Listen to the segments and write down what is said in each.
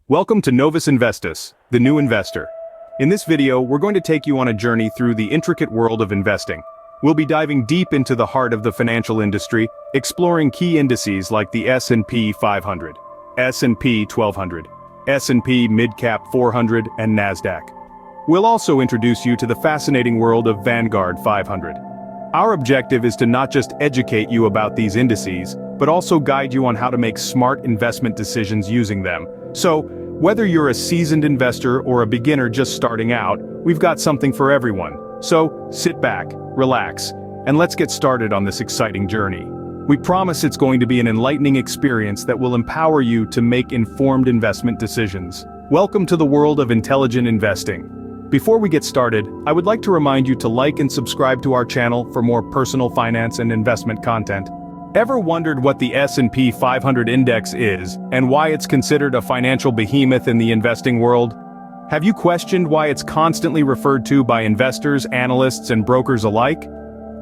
Welcome to Novus Investus, the new investor. In this video, we're going to take you on a journey through the intricate world of investing. We'll be diving deep into the heart of the financial industry, exploring key indices like the S&P 500, S&P 1200, S&P Mid-Cap 400, and Nasdaq. We'll also introduce you to the fascinating world of Vanguard 500. Our objective is to not just educate you about these indices, but also guide you on how to make smart investment decisions using them. So, whether you're a seasoned investor or a beginner just starting out, we've got something for everyone. So, sit back, relax, and let's get started on this exciting journey. We promise it's going to be an enlightening experience that will empower you to make informed investment decisions. Welcome to the world of intelligent investing. Before we get started, I would like to remind you to like and subscribe to our channel for more personal finance and investment content. Ever wondered what the S&P 500 index is, and why it's considered a financial behemoth in the investing world? Have you questioned why it's constantly referred to by investors, analysts, and brokers alike?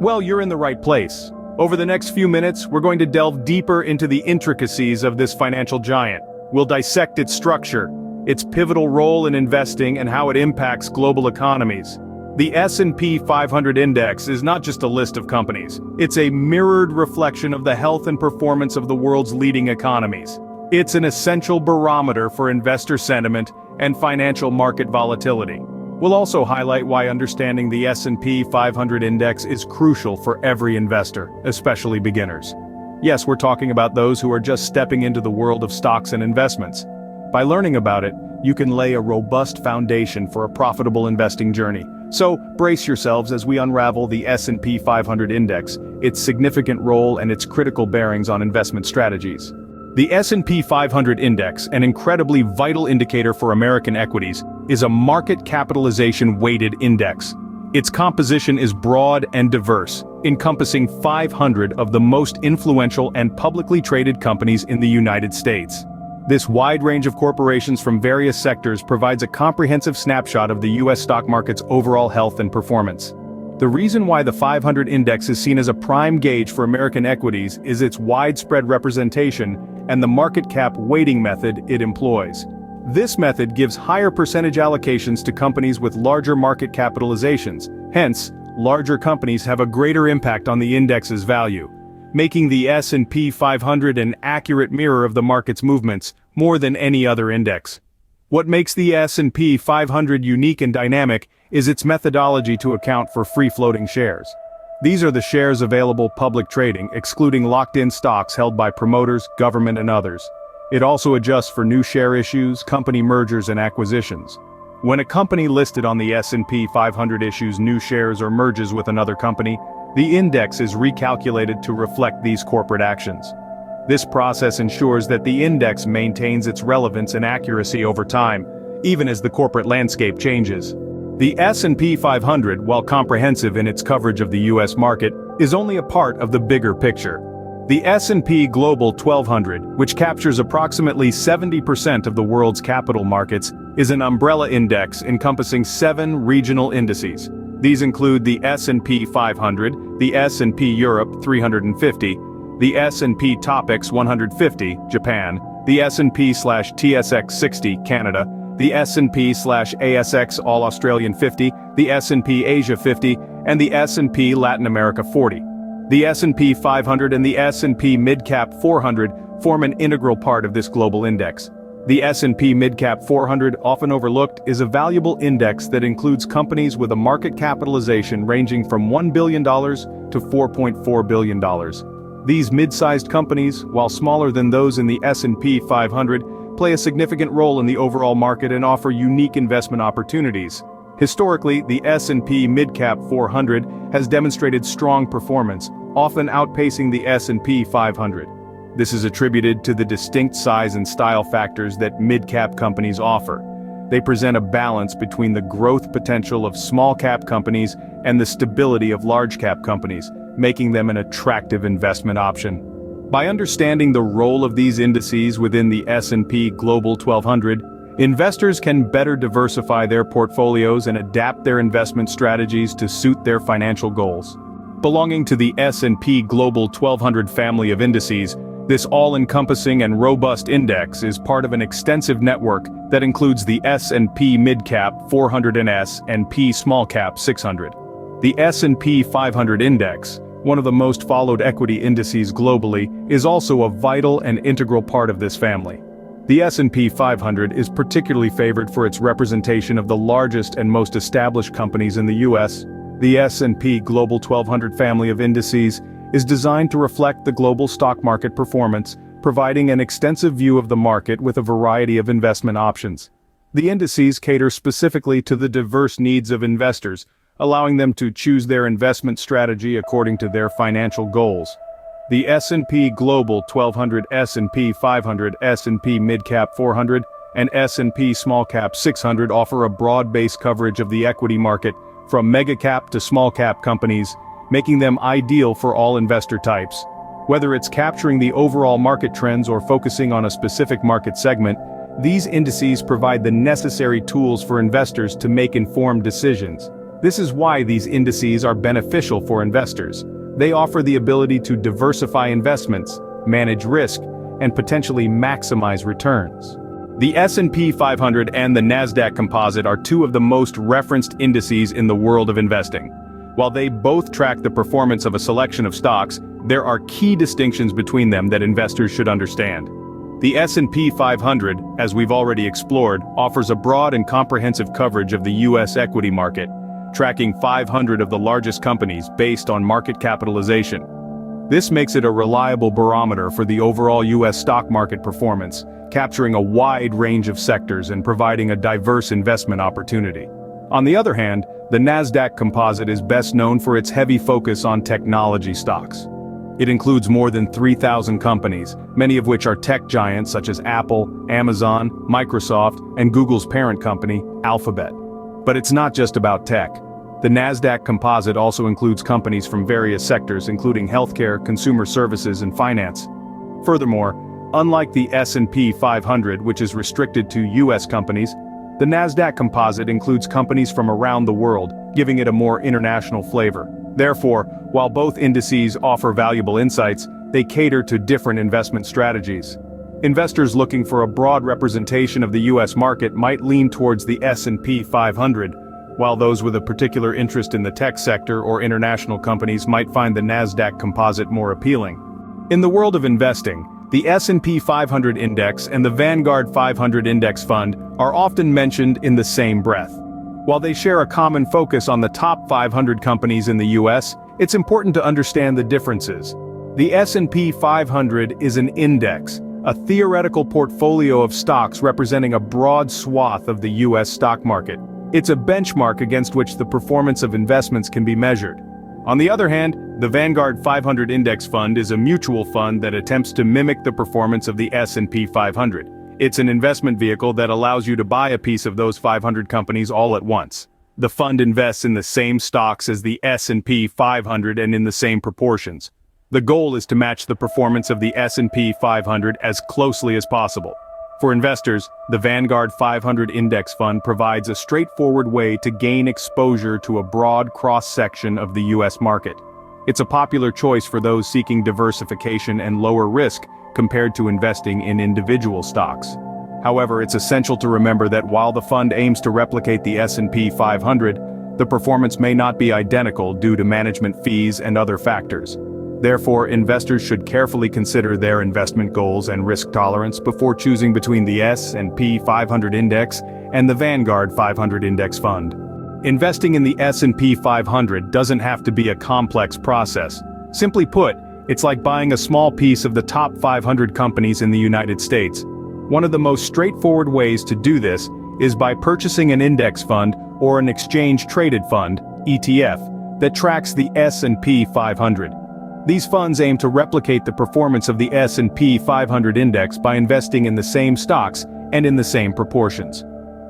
Well, you're in the right place. Over the next few minutes, we're going to delve deeper into the intricacies of this financial giant. We'll dissect its structure, its pivotal role in investing, and how it impacts global economies. The S&P 500 index is not just a list of companies. It's a mirrored reflection of the health and performance of the world's leading economies. It's an essential barometer for investor sentiment and financial market volatility. We'll also highlight why understanding the S&P 500 index is crucial for every investor, especially beginners. Yes, we're talking about those who are just stepping into the world of stocks and investments. By learning about it, you can lay a robust foundation for a profitable investing journey. So, brace yourselves as we unravel the S&P 500 index, its significant role and its critical bearings on investment strategies. The S&P 500 index, an incredibly vital indicator for American equities, is a market capitalization weighted index. Its composition is broad and diverse, encompassing 500 of the most influential and publicly traded companies in the United States. This wide range of corporations from various sectors provides a comprehensive snapshot of the U.S. stock market's overall health and performance. The reason why the 500 index is seen as a prime gauge for American equities is its widespread representation and the market cap weighting method it employs. This method gives higher percentage allocations to companies with larger market capitalizations. Hence, larger companies have a greater impact on the index's value, making the S&P 500 an accurate mirror of the market's movements more than any other index. What makes the S&P 500 unique and dynamic is its methodology to account for free-floating shares. These are the shares available public trading, excluding locked-in stocks held by promoters, government, and others. It also adjusts for new share issues, company mergers, and acquisitions. When a company listed on the S&P 500 issues new shares or merges with another company, the index is recalculated to reflect these corporate actions. This process ensures that the index maintains its relevance and accuracy over time, even as the corporate landscape changes. The S&P 500, while comprehensive in its coverage of the U.S. market, is only a part of the bigger picture. The S&P Global 1200, which captures approximately 70% of the world's capital markets, is an umbrella index encompassing 7 regional indices. These include the S&P 500, the S&P Europe 350, the S&P Topics 150, Japan, the S&P/TSX 60, Canada, the S&P/ASX All Australian 50, the S&P Asia 50, and the S&P Latin America 40. The S&P 500 and the S&P Mid-Cap 400 form an integral part of this global index. The S&P Mid-Cap 400, often overlooked, is a valuable index that includes companies with a market capitalization ranging from $1 billion to $4.4 billion. These mid-sized companies, while smaller than those in the S&P 500, play a significant role in the overall market and offer unique investment opportunities. Historically, the S&P Mid-Cap 400 has demonstrated strong performance, often outpacing the S&P 500. This is attributed to the distinct size and style factors that mid-cap companies offer. They present a balance between the growth potential of small-cap companies and the stability of large-cap companies, making them an attractive investment option. By understanding the role of these indices within the S&P Global 1200, investors can better diversify their portfolios and adapt their investment strategies to suit their financial goals. Belonging to the S&P Global 1200 family of indices, This all-encompassing and robust index is part of an extensive network that includes the S&P Mid-Cap 400 and S&P Small-Cap 600. The S&P 500 index, one of the most followed equity indices globally, is also a vital and integral part of this family. The S&P 500 is particularly favored for its representation of the largest and most established companies in the U.S. The S&P Global 1200 family of indices is designed to reflect the global stock market performance, providing an extensive view of the market with a variety of investment options. The indices cater specifically to the diverse needs of investors, allowing them to choose their investment strategy according to their financial goals. The S&P Global 1200, S&P 500, S&P Mid-Cap 400, and S&P Small-Cap 600 offer a broad-based coverage of the equity market, from mega-cap to small-cap companies, making them ideal for all investor types. Whether it's capturing the overall market trends or focusing on a specific market segment, these indices provide the necessary tools for investors to make informed decisions. This is why these indices are beneficial for investors. They offer the ability to diversify investments, manage risk, and potentially maximize returns. The S&P 500 and the Nasdaq Composite are two of the most referenced indices in the world of investing. While they both track the performance of a selection of stocks, there are key distinctions between them that investors should understand. The S&P 500, as we've already explored, offers a broad and comprehensive coverage of the U.S. equity market, tracking 500 of the largest companies based on market capitalization. This makes it a reliable barometer for the overall U.S. stock market performance, capturing a wide range of sectors and providing a diverse investment opportunity. On the other hand, the Nasdaq Composite is best known for its heavy focus on technology stocks. It includes more than 3,000 companies, many of which are tech giants such as Apple, Amazon, Microsoft, and Google's parent company, Alphabet. But it's not just about tech. The Nasdaq Composite also includes companies from various sectors including healthcare, consumer services, and finance. Furthermore, unlike the S&P 500, which is restricted to U.S. companies, the Nasdaq Composite includes companies from around the world, giving it a more international flavor. Therefore, while both indices offer valuable insights, they cater to different investment strategies. Investors looking for a broad representation of the U.S. market might lean towards the S&P 500, while those with a particular interest in the tech sector or international companies might find the Nasdaq Composite more appealing. In the world of investing, the S&P 500 Index and the Vanguard 500 Index Fund are often mentioned in the same breath. While they share a common focus on the top 500 companies in the U.S., it's important to understand the differences. The S&P 500 is an index, a theoretical portfolio of stocks representing a broad swath of the U.S. stock market. It's a benchmark against which the performance of investments can be measured. On the other hand, the Vanguard 500 Index Fund is a mutual fund that attempts to mimic the performance of the S&P 500. It's an investment vehicle that allows you to buy a piece of those 500 companies all at once. The fund invests in the same stocks as the S&P 500 and in the same proportions. The goal is to match the performance of the S&P 500 as closely as possible. For investors, the Vanguard 500 Index Fund provides a straightforward way to gain exposure to a broad cross-section of the U.S. market. It's a popular choice for those seeking diversification and lower risk compared to investing in individual stocks. However, it's essential to remember that while the fund aims to replicate the S&P 500, the performance may not be identical due to management fees and other factors. Therefore, investors should carefully consider their investment goals and risk tolerance before choosing between the S&P 500 Index and the Vanguard 500 Index Fund. Investing in the S&P 500 doesn't have to be a complex process. Simply put, it's like buying a small piece of the top 500 companies in the United States. One of the most straightforward ways to do this is by purchasing an index fund or an exchange-traded fund, ETF, that tracks the S&P 500. These funds aim to replicate the performance of the S&P 500 index by investing in the same stocks and in the same proportions.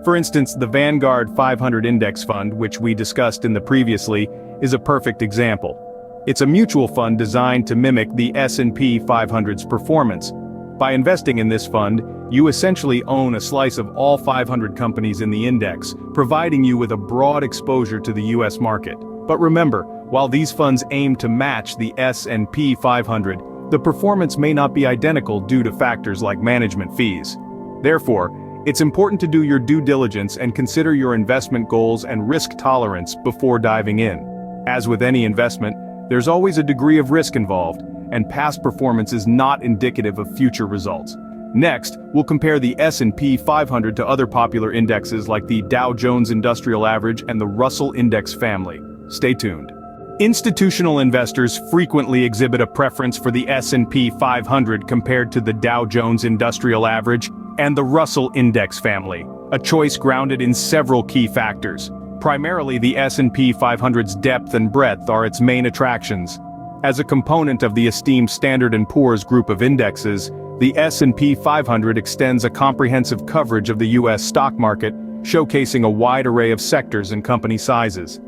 For instance, the Vanguard 500 Index Fund, which we discussed in the previously, is a perfect example. It's a mutual fund designed to mimic the S&P 500's performance. By investing in this fund, you essentially own a slice of all 500 companies in the index, providing you with a broad exposure to the U.S. market. But remember, while these funds aim to match the S&P 500, the performance may not be identical due to factors like management fees. Therefore, it's important to do your due diligence and consider your investment goals and risk tolerance before diving in. As with any investment, there's always a degree of risk involved, and past performance is not indicative of future results. Next, we'll compare the S&P 500 to other popular indexes like the Dow Jones Industrial Average and the Russell Index family. Stay tuned. Institutional investors frequently exhibit a preference for the S&P 500 compared to the Dow Jones Industrial Average and the Russell Index family, a choice grounded in several key factors. Primarily, the S&P 500's depth and breadth are its main attractions. As a component of the esteemed Standard & Poor's group of indexes, the S&P 500 extends a comprehensive coverage of the U.S. stock market, showcasing a wide array of sectors and company sizes.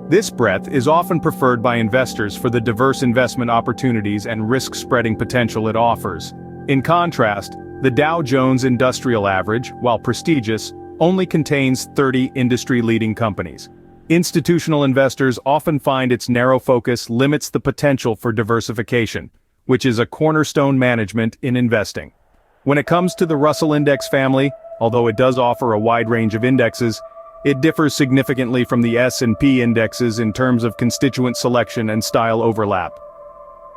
This breadth is often preferred by investors for the diverse investment opportunities and risk-spreading potential it offers. In contrast, the Dow Jones Industrial Average, while prestigious, only contains 30 industry-leading companies. Institutional investors often find its narrow focus limits the potential for diversification, which is a cornerstone management in investing. When it comes to the Russell Index family, although it does offer a wide range of indexes, it differs significantly from the S&P indexes in terms of constituent selection and style overlap.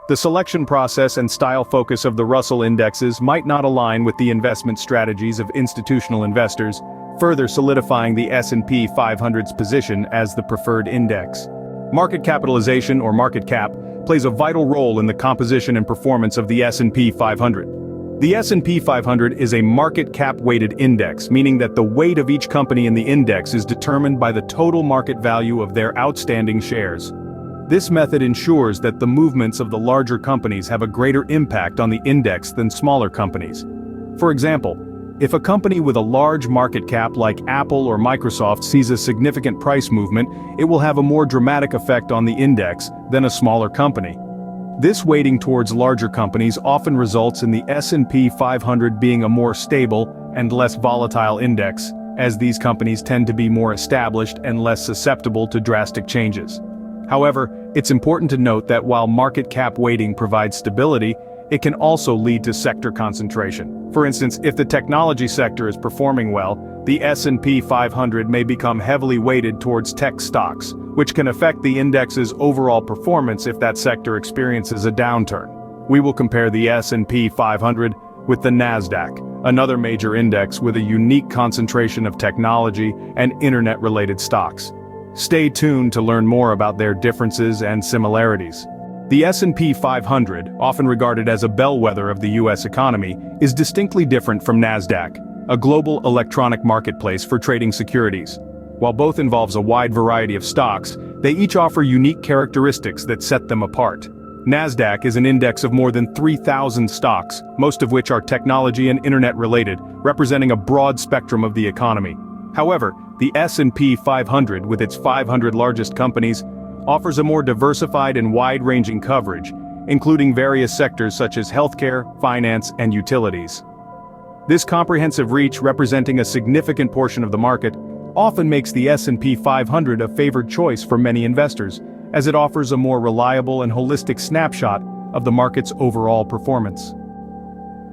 The selection process and style focus of the Russell indexes might not align with the investment strategies of institutional investors, further solidifying the S&P 500's position as the preferred index. Market capitalization, or market cap, plays a vital role in the composition and performance of the S&P 500. The S&P 500 is a market cap-weighted index, meaning that the weight of each company in the index is determined by the total market value of their outstanding shares. This method ensures that the movements of the larger companies have a greater impact on the index than smaller companies. For example, if a company with a large market cap like Apple or Microsoft sees a significant price movement, it will have a more dramatic effect on the index than a smaller company. This weighting towards larger companies often results in the S&P 500 being a more stable and less volatile index, as these companies tend to be more established and less susceptible to drastic changes. However, it's important to note that while market cap weighting provides stability, it can also lead to sector concentration. For instance, if the technology sector is performing well, the S&P 500 may become heavily weighted towards tech stocks, which can affect the index's overall performance if that sector experiences a downturn. We will compare the S&P 500 with the Nasdaq, another major index with a unique concentration of technology and internet-related stocks. Stay tuned to learn more about their differences and similarities. The S&P 500, often regarded as a bellwether of the U.S. economy, is distinctly different from Nasdaq, a global electronic marketplace for trading securities. While both involves a wide variety of stocks, they each offer unique characteristics that set them apart. Nasdaq is an index of more than 3,000 stocks, most of which are technology and internet-related, representing a broad spectrum of the economy. However, the S&P 500, with its 500 largest companies, offers a more diversified and wide-ranging coverage, including various sectors such as healthcare, finance, and utilities. This comprehensive reach, representing a significant portion of the market, often makes the S&P 500 a favored choice for many investors, as it offers a more reliable and holistic snapshot of the market's overall performance.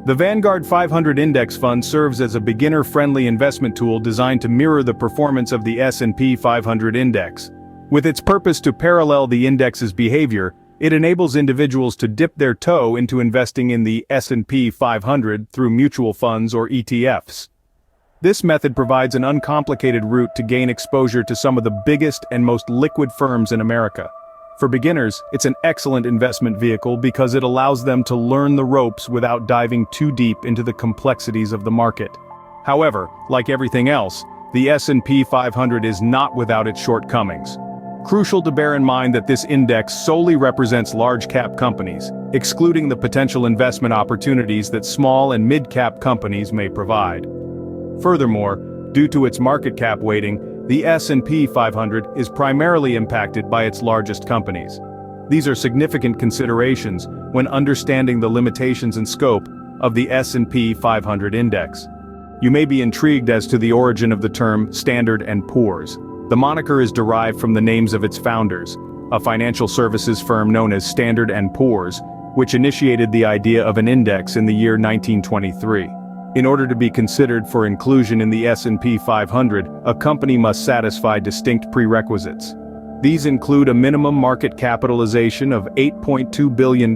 The Vanguard 500 Index Fund serves as a beginner-friendly investment tool designed to mirror the performance of the S&P 500 index. With its purpose to parallel the index's behavior, it enables individuals to dip their toe into investing in the S&P 500 through mutual funds or ETFs. This method provides an uncomplicated route to gain exposure to some of the biggest and most liquid firms in America. For beginners, it's an excellent investment vehicle because it allows them to learn the ropes without diving too deep into the complexities of the market. However, like everything else, the S&P 500 is not without its shortcomings. Crucial to bear in mind that this index solely represents large-cap companies, excluding the potential investment opportunities that small and mid-cap companies may provide. Furthermore, due to its market cap weighting, the S&P 500 is primarily impacted by its largest companies. These are significant considerations when understanding the limitations and scope of the S&P 500 index. You may be intrigued as to the origin of the term Standard & Poor's. The moniker is derived from the names of its founders, a financial services firm known as Standard & Poor's, which initiated the idea of an index in the year 1923. In order to be considered for inclusion in the S&P 500, a company must satisfy distinct prerequisites. These include a minimum market capitalization of $8.2 billion,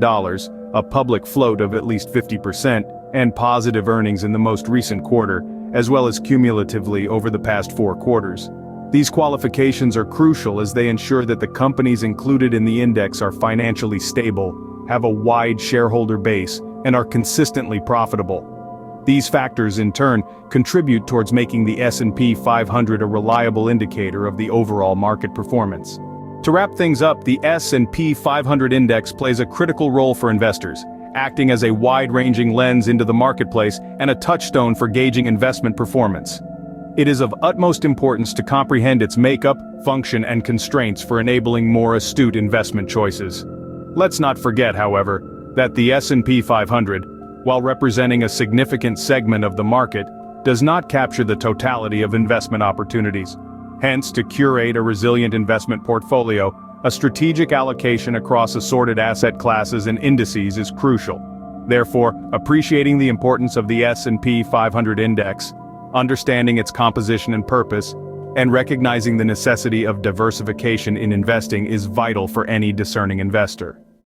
a public float of at least 50%, and positive earnings in the most recent quarter, as well as cumulatively over the past 4 quarters. These qualifications are crucial as they ensure that the companies included in the index are financially stable, have a wide shareholder base, and are consistently profitable. These factors, in turn, contribute towards making the S&P 500 a reliable indicator of the overall market performance. To wrap things up, the S&P 500 index plays a critical role for investors, acting as a wide-ranging lens into the marketplace and a touchstone for gauging investment performance. It is of utmost importance to comprehend its makeup, function, and constraints for enabling more astute investment choices. Let's not forget, however, that the S&P 500, while representing a significant segment of the market, does not capture the totality of investment opportunities. Hence, to curate a resilient investment portfolio, a strategic allocation across assorted asset classes and indices is crucial. Therefore, appreciating the importance of the S&P 500 index, understanding its composition and purpose, and recognizing the necessity of diversification in investing is vital for any discerning investor.